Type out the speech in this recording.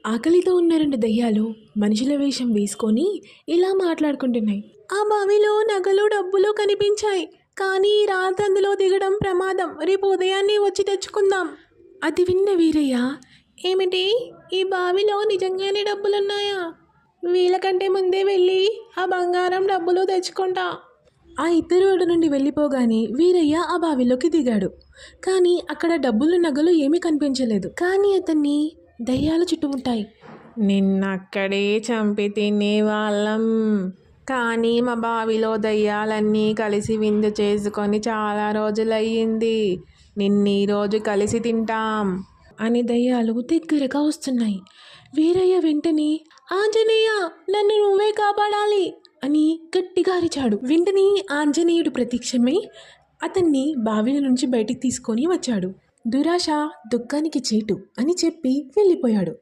ఆకలితో ఉన్న రెండు దయ్యాలు మనుషుల వేషం వేసుకొని ఇలా మాట్లాడుకుంటున్నాయి. ఆ బావిలో నగలు డబ్బులు కనిపించాయి, కానీ ఈ రాత్రి అందులో దిగడం ప్రమాదం. రేపు ఉదయాన్నే వచ్చి తెచ్చుకుందాం. అది విన్న వీరయ్య, ఏమిటి, ఈ బావిలో నిజంగానే డబ్బులున్నాయా? వీళ్ళకంటే ముందే వెళ్ళి ఆ బంగారం డబ్బులు తెచ్చుకుంటా. ఆ ఇద్దరు అటు నుండి వెళ్ళిపోగానే వీరయ్య ఆ బావిలోకి దిగాడు. కానీ అక్కడ డబ్బులు నగలు ఏమీ కనిపించలేదు. కానీ అతన్ని దయ్యాలు చుట్టుముట్టాయి. నిన్నక్కడే చంపి తినేవాళ్ళం, కానీ మా బావిలో దయ్యాలన్నీ కలిసి విందు చేసుకొని చాలా రోజులయ్యింది. నిన్నీరోజు కలిసి తింటాం అని దయ్యాలు దగ్గరగా వస్తున్నాయి. వీరయ్య వెంటనే, ఆంజనేయ, నన్ను నువ్వే కాపాడాలి అని గట్టిగా అరిచాడు. వెంటనే ఆంజనేయుడు ప్రత్యక్షమై అతన్ని బావిల నుంచి బయటికి తీసుకొని వచ్చాడు. దురాశ దుఃఖానికి చేటు అని చెప్పి వెళ్ళిపోయాడు.